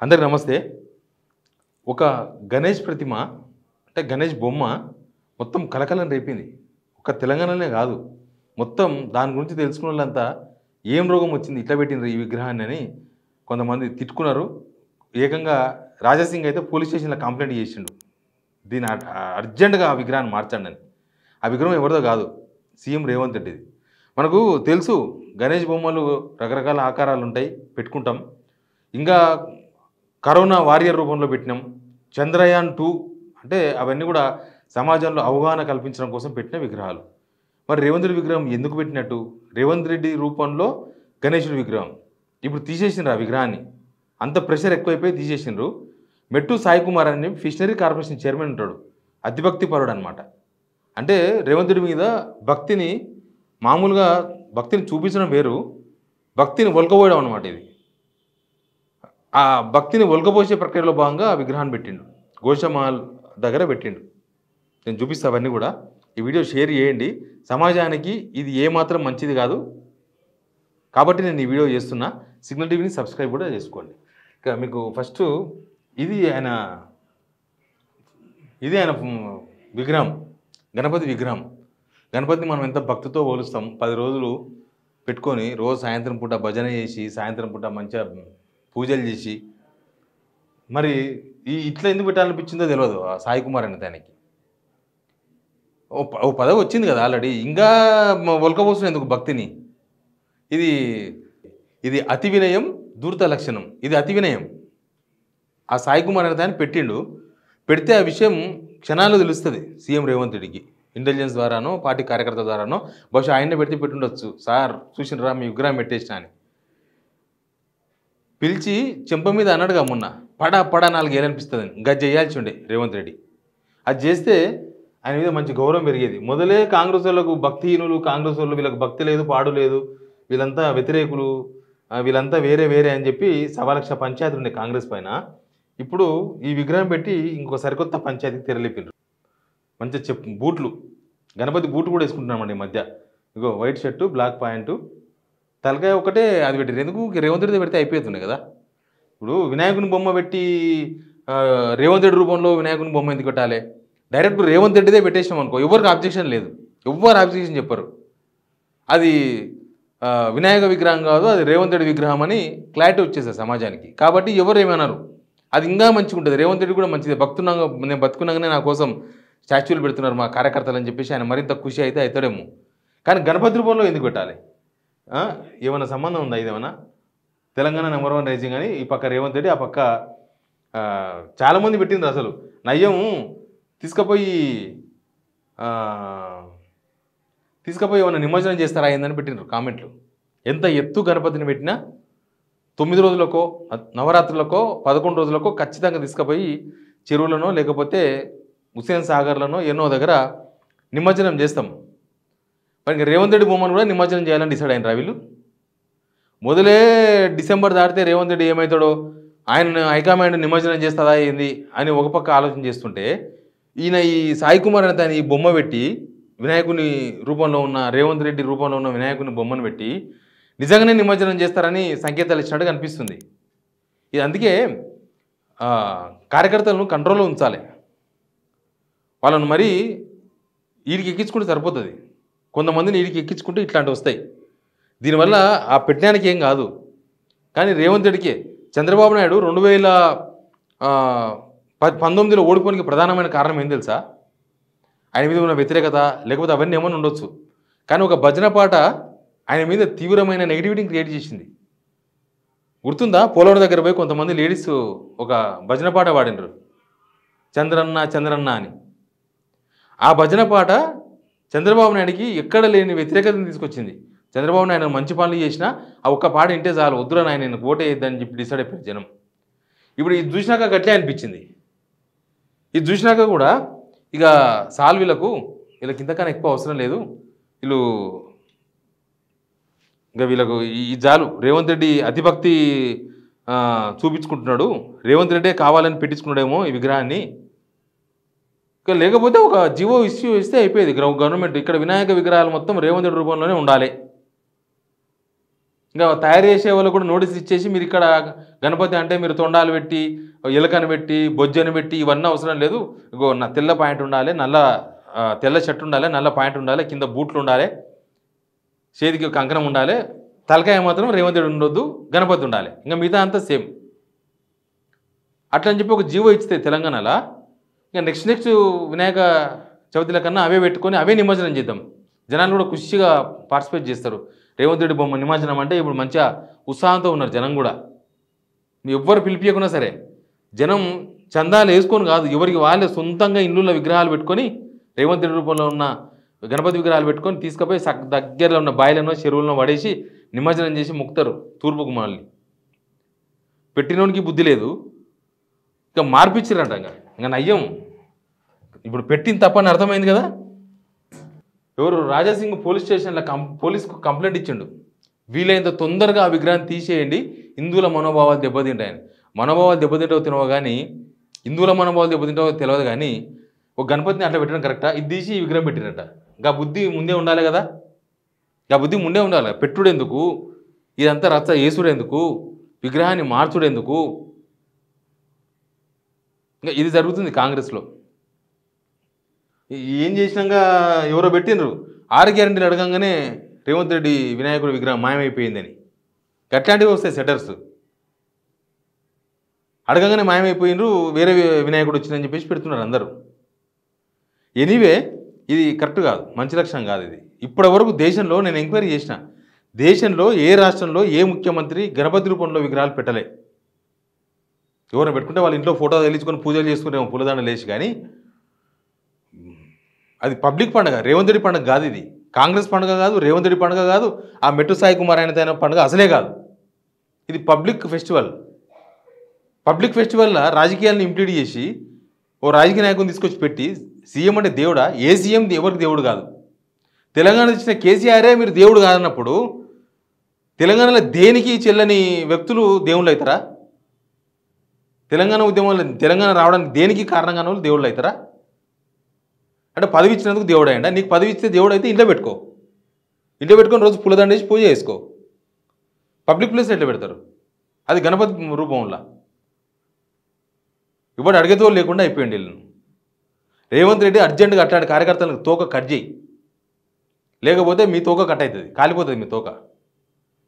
అందరికి నమస్తే. ఒక గణేష్ ప్రతిమ అంటే గణేష్ బొమ్మ మొత్తం కలకలం రేపింది. ఒక తెలంగాణనే కాదు, మొత్తం దాని గురించి తెలుసుకున్నోళ్ళంతా ఏం రోగం వచ్చింది ఇట్లా పెట్టిండ్రు ఈ విగ్రహాన్ని అని కొంతమంది తిట్టుకున్నారు. ఏకంగా రాజాసింగ్ అయితే పోలీస్ స్టేషన్లో కంప్లైంట్ చేసిండు, దీన్ని అర్జెంటుగా ఆ విగ్రహాన్ని మార్చండి అని. ఆ విగ్రహం ఎవరిదో కాదు, సీఎం రేవంత్ రెడ్డిది. మనకు తెలుసు గణేష్ బొమ్మలు రకరకాల ఆకారాలు ఉంటాయి, పెట్టుకుంటాం. ఇంకా కరోనా వారియర్ రూపంలో పెట్టినాం. చంద్రయాన్ 2 అంటే అవన్నీ కూడా సమాజంలో అవగాహన కల్పించడం కోసం పెట్టిన విగ్రహాలు. మరి రేవంత్ రెడ్డి విగ్రహం ఎందుకు పెట్టినట్టు? రేవంత్ రెడ్డి రూపంలో గణేశుడి విగ్రహం ఇప్పుడు తీసేసిండ్రు. ఆ విగ్రహాన్ని అంత ప్రెషర్ ఎక్కువైపోయి తీసేసిండ్రు. మెట్టు సాయి కుమార్ అని ఫిషనరీ కార్పొరేషన్ చైర్మన్ ఉంటాడు, అతిభక్తి పరుడు అనమాట. అంటే రేవంత్ రెడ్డి మీద భక్తిని, మామూలుగా భక్తిని చూపించడం వేరు, భక్తిని ఒలకపోయడం అనమాట. ఇది ఆ భక్తిని ఒలకపోసే ప్రక్రియలో భాగంగా ఆ విగ్రహాన్ని పెట్టిండు, గోషమాల్ దగ్గర పెట్టిండు. నేను చూపిస్తా అవన్నీ కూడా. ఈ వీడియో షేర్ చేయండి, సమాజానికి ఇది ఏమాత్రం మంచిది కాదు కాబట్టి నేను ఈ వీడియో చేస్తున్నా. సిగ్నల్ టీవీని సబ్స్క్రైబ్ కూడా చేసుకోండి. ఇక మీకు ఫస్ట్ ఇది ఆయన విగ్రహం, గణపతి విగ్రహం. గణపతిని మనం ఎంత భక్తితో పోలుస్తాం. 10 రోజులు పెట్టుకొని రోజు సాయంత్రం పూట భజన చేసి, సాయంత్రం పూట మంచిగా పూజలు చేసి, మరి ఇట్లా ఎందుకు పెట్టాలనిపించిందో తెలియదు ఆ సాయి కుమార్ అనే దానికి. ఓ పదవి వచ్చింది కదా ఆల్రెడీ, ఇంకా ఒలకపోసిన ఎందుకు భక్తిని? ఇది అతి వినయం దూర్త లక్షణం. ఇది అతి వినయం. ఆ సాయి కుమార్ అనే దాన్ని పెట్టిండు. పెడితే ఆ విషయం క్షణాలు తెలుస్తుంది సీఎం రేవంత్ రెడ్డికి, ఇంటెలిజెన్స్ ద్వారానో పార్టీ కార్యకర్త ద్వారానో. బహుశా ఆయన్నే పెడితే పెట్టుండొచ్చు, సార్ చూసినరా మీ విగ్రహం పెట్టేసిన అని. పిలిచి చెంప మీద అన్నాడుగా మొన్న, పడా 4 ఏలనిపిస్తుందని. గది చేయాల్సి ఉండే రేవంత్ రెడ్డి. అది చేస్తే ఆయన మీద మంచి గౌరవం పెరిగేది. మొదలే కాంగ్రెస్ వాళ్ళకు భక్తిహీనులు, కాంగ్రెస్ వాళ్ళు వీళ్ళకి భక్తి లేదు, పాడు లేదు, వీళ్ళంతా వ్యతిరేకులు, వీళ్ళంతా వేరే అని చెప్పి 1,00,000 పంచాయతీ ఉండే కాంగ్రెస్ పైన. ఇప్పుడు ఈ విగ్రహం పెట్టి ఇంకొక సరికొత్త పంచాయతీకి తెరలేపిల్లు. మంచిగా బూట్లు, గణపతి బూట్లు కూడా వేసుకుంటున్నామండి ఈ మధ్య. ఇగో వైట్ షర్టు, బ్లాక్ ప్యాంటు, తలకాయ ఒకటే అది పెట్టి. ఎందుకు రేవంత్ రెడ్డి పెడితే అయిపోతుంది కదా. ఇప్పుడు వినాయకుని బొమ్మ పెట్టి రేవంత్ రెడ్డి రూపంలో వినాయకుని బొమ్మ ఎందుకు పెట్టాలి? డైరెక్ట్ రేవంత్ రెడ్డిదే పెట్టేసినాం అనుకో, ఎవరికి అబ్జెక్షన్ లేదు, ఎవ్వరు అబ్జెక్షన్ చెప్పరు. అది వినాయక విగ్రహం కాదు, అది రేవంత్ రెడ్డి విగ్రహం అని క్లారిటీ వచ్చేస్తుంది సమాజానికి. కాబట్టి ఎవరు ఏమన్నారు, అది ఇంకా మంచిగా ఉంటుంది. రేవంత్ రెడ్డి కూడా మంచిది, నేను బతుకున్నాగానే నా కోసం స్టాచ్యూలు పెడుతున్నారు మా కార్యకర్తలు అని చెప్పేసి ఆయన మరింత ఖుషి అయితే అవుతాడేమో. కానీ గణపతి రూపంలో ఎందుకు పెట్టాలి? ఏమైనా సంబంధం ఉందా? ఇదేమన్నా తెలంగాణ నెంబర్ 1 రైజింగ్ అని ఈ పక్క రేవంత్ రెడ్డి, ఆ పక్క చాలామంది పెట్టిండ్రు. అసలు నయ్యం తీసుకుపోయి ఏమైనా నిమజ్జనం చేస్తారా అయిందని పెట్టిండ్రు కామెంట్లు. ఎంత ఎత్తు గణపతిని పెట్టినా 9 రోజులకో, నవరాత్రులకో, 11 రోజులకో ఖచ్చితంగా తీసుకుపోయి చెరువులనో లేకపోతే హుస్సేన్ సాగర్లనో ఎన్నో దగ్గర నిమజ్జనం చేస్తాం. మరి రేవంత్ రెడ్డి బొమ్మను కూడా నిమజ్జనం చేయాలని డిసైడ్ అయినరా వీళ్ళు? మొదలే డిసెంబర్ దాటితే రేవంత్ రెడ్డి ఏమవుతాడో, ఆయన హైకమాండ్ నిమజ్జనం చేస్తుందా ఏంది అని ఒక పక్క ఆలోచన చేస్తుంటే, ఈయన ఈ సాయి కుమార్ అనే దాన్ని ఈ బొమ్మ పెట్టి, వినాయకుని రూపంలో ఉన్న రేవంత్ రెడ్డి రూపంలో ఉన్న వినాయకుని బొమ్మను పెట్టి నిజంగానే నిమజ్జనం చేస్తారని సంకేతాలు ఇచ్చినట్టుగా అనిపిస్తుంది. ఇది అందుకే కార్యకర్తలను కంట్రోల్లో ఉంచాలి. వాళ్ళను మరీ వీడికి ఎక్కించుకుంటే సరిపోతుంది. కొంతమందిని వీడికి ఎక్కించుకుంటే ఇట్లాంటివి వస్తాయి. దీనివల్ల ఆ పెట్టడానికి ఏం కాదు. కానీ రేవంత్ రెడ్డికి చంద్రబాబు నాయుడు 2019లో ఓడిపోనికి ప్రధానమైన కారణం ఏం తెలుసా? ఆయన మీద ఉన్న వ్యతిరేకత, లేకపోతే అవన్నీ ఏమైనా ఉండొచ్చు. కానీ ఒక భజన పాట ఆయన మీద తీవ్రమైన నెగిటివిటీని క్రియేట్ చేసింది. గుర్తుందా? పోలవరం దగ్గర పోయి కొంతమంది లేడీస్ ఒక భజన పాట పాడినరు, చంద్రన్న చంద్రన్న అని. ఆ భజన పాట చంద్రబాబు నాయుడికి ఎక్కడ లేని వ్యతిరేకతను తీసుకొచ్చింది. చంద్రబాబు నాయుడు మంచి పనులు చేసినా ఆ ఒక్క పాట వింటే చాలు, వద్దురా నాయన నేను ఓటే వేయద్దని చెప్పి డిసైడ్ అయిపోయింది జనం. ఇప్పుడు ఇది చూసినాక గట్లే అనిపించింది. ఇది చూసినాక కూడా ఇక వీళ్ళకి ఇంతకన్నా ఎక్కువ అవసరం లేదు, వీళ్ళకు ఈ జాలు. రేవంత్ రెడ్డి అతిభక్తి చూపించుకుంటున్నాడు, రేవంత్ రెడ్డే కావాలని పెట్టించుకున్నాడేమో ఈ విగ్రహాన్ని. లేకపోతే ఒక జీవో ఇష్యూ ఇస్తే అయిపోయేది. గవర్నమెంట్ ఇక్కడ వినాయక విగ్రహాలు మొత్తం రేవంత్ రెడ్డి రూపంలోనే ఉండాలి, ఇంకా తయారు చేసే వాళ్ళు కూడా నోటీస్ ఇచ్చేసి మీరు ఇక్కడ గణపతి అంటే మీరు తొండాలు పెట్టి ఎలకను పెట్టి బొజ్జను పెట్టి ఇవన్నీ అవసరం లేదు. ఇగో నా తెల్ల పాయింట్ ఉండాలి, తెల్ల షర్ట్ ఉండాలి, నల్ల పాయింట్ ఉండాలి, కింద బూట్లు ఉండాలి, చేతికి కంకణం ఉండాలి, తలకాయ మాత్రం రేవంత్ రెడ్డి ఉండొద్దు, గణపతి ఉండాలి, ఇంకా మిగతా అంతా సేమ్ అట్లా అని చెప్పి ఒక జీవో ఇస్తే తెలంగాణలో ఇంకా నెక్స్ట్ వినాయక చవితిల కన్నా అవే పెట్టుకొని అవే నిమజ్జనం చేద్దాం. జనాలు కూడా ఖుషిగా పార్టిసిపేట్ చేస్తారు. రేవంత్ రెడ్డి బొమ్మ నిమజ్జనం అంటే ఇప్పుడు మంచిగా ఉత్సాహంతో ఉన్నారు జనం కూడా. ఎవ్వరు పిలిపియకున్నా సరే జనం చందాలు వేసుకొని కాదు, ఎవరికి వాళ్ళే సొంతంగా ఇల్లుల విగ్రహాలు పెట్టుకొని రేవంత్ రెడ్డి రూపంలో ఉన్న గణపతి విగ్రహాలు పెట్టుకొని తీసుకుపోయి దగ్గరలో ఉన్న బాయిలను చెరువులను పడేసి నిమజ్జనం చేసి ముక్తారు తూర్పుకు మళ్ళీ. పెట్టినోనికి బుద్ధి లేదు, ఇంకా మార్పిచ్చిరంట. ఇంకా నయ్యం ఇప్పుడు పెట్టిన తప్పని అర్థమైంది కదా. ఎవరు రాజాసింగ్ పోలీస్ స్టేషన్లో పోలీస్కు కంప్లైంట్ ఇచ్చిండు, వీలైనంత తొందరగా ఆ విగ్రహాన్ని తీసేయండి, హిందువుల మనోభావాలు దెబ్బతింటాయని. మనోభావాలు దెబ్బతింటావో తినవో కానీ, హిందువుల మనోభావాలు దెబ్బతింటావో తెలియదు కానీ ఒక గణపతిని అట్లా పెట్టడం కరెక్టా? ఇది తీసి ఈ విగ్రహం పెట్టినట్ట. ఇంకా బుద్ధి ముందే ఉండాలి కదా, ఇంకా బుద్ధి ముందే ఉండాలి. పెట్టుడు ఎందుకు, ఇదంతా రచ్చ యేసుడు ఎందుకు, విగ్రహాన్ని మార్చుడు ఎందుకు? ఇంకా ఇది జరుగుతుంది కాంగ్రెస్లో. ఏం చేసినాక ఎవరో పెట్టినరు 6 గ్యారెంటీలు అడగంగానే రేవంత్ రెడ్డి వినాయకుడి విగ్రహం మాయమైపోయిందని. అట్లాంటివి వస్తాయి సెటర్స్, అడగంగానే మాయమైపోయినరు, వేరే వినాయకుడు వచ్చిందని చెప్పేసి పెడుతున్నారు అందరూ. ఎనీవే ఇది కరెక్ట్ కాదు, మంచి లక్షణం కాదు ఇది. ఇప్పటి వరకు దేశంలో నేను ఎంక్వైరీ చేసిన, దేశంలో ఏ రాష్ట్రంలో ఏ ముఖ్యమంత్రి గణపతి రూపంలో విగ్రహాలు పెట్టలే. ఎవరైనా పెట్టుకుంటే వాళ్ళ ఇంట్లో ఫోటో తగిలించుకొని పూజలు చేసుకునేమో పూలదండలు వేసి, కానీ అది పబ్లిక్ పండుగ, రేవంత్ రెడ్డి పండుగ కాదు. ఇది కాంగ్రెస్ పండుగ కాదు, రేవంత్ రెడ్డి పండుగ కాదు, ఆ మెట్టు సాయి కుమార్ ఆయన పండుగ అసలే కాదు. ఇది పబ్లిక్ ఫెస్టివల్. పబ్లిక్ ఫెస్టివల్లో రాజకీయాలను ఇంప్లీట్ చేసి ఓ రాజకీయ నాయకుని తీసుకొచ్చి పెట్టి సీఎం అంటే దేవుడా? ఏ సీఎం ఎవరికి దేవుడు కాదు. తెలంగాణ ఇచ్చిన కేసీఆరే మీరు దేవుడు కాదన్నప్పుడు తెలంగాణలో దేనికి చెల్లని వ్యక్తులు దేవుళ్ళు అవుతారా? తెలంగాణ ఉద్యమంలో తెలంగాణ రావడానికి దేనికి కారణంగా వాళ్ళు దేవుళ్ళు అవుతారా? అంటే పదవి ఇచ్చినందుకు దేవుడు అయ్యండా? నీకు పదవి ఇస్తే దేవుడు అయితే ఇంట్లో పెట్టుకో, ఇంట్లో పెట్టుకొని రోజు పూలదండ వేసి పూజ చేసుకో. పబ్లిక్ ప్లేస్ ఎట్లా పెడతారు? అది గణపతి రూపంలో. ఇప్పుడు అడిగేతో లేకుండా అయిపోయింది వీళ్ళను. రేవంత్ రెడ్డి అర్జెంటుగా అట్లాంటి కార్యకర్తలకు తోక కట్ చేయి, లేకపోతే మీ తోక కట్ అవుతుంది, కాలిపోతుంది మీ తోక.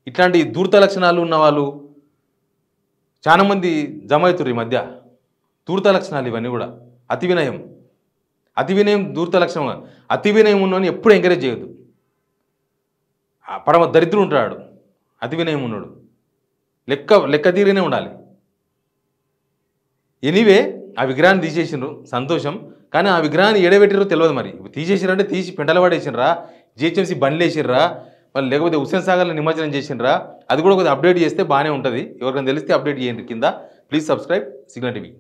ఇట్లాంటి ధూర్త లక్షణాలు ఉన్న వాళ్ళు చాలామంది జమ అవుతారు ఈ మధ్య. ధూర్త లక్షణాలు ఇవన్నీ కూడా. అతి వినయం ధూర్త లక్షణం. అతి వినయం ఉన్నోని ఎప్పుడు ఎంకరేజ్ చేయొద్దు. పరమ దరిద్రుడు ఉంటాడు అతి వినయం ఉన్నాడు, లెక్క తీరినే ఉండాలి. ఎనీవే ఆ విగ్రహాన్ని తీసేసినారు, సంతోషం. కానీ ఆ విగ్రహాన్ని ఎడబెట్టిరో తెలియదు. మరి తీసేసిరంటే తీసి పెంటలు పడేసినరా, జిహెచ్ఎంసీ బండ్లు వేసిర్రా, వాళ్ళు లేకపోతే హుస్సేన్ సాగర్లో నిమజ్జనం చేసినరా, అది కూడా కొద్దిగా అప్డేట్ చేస్తే బాగానే ఉంటుంది. ఎవరికైనా తెలిస్తే అప్డేట్ చేయండి కింద. Please subscribe signal TV.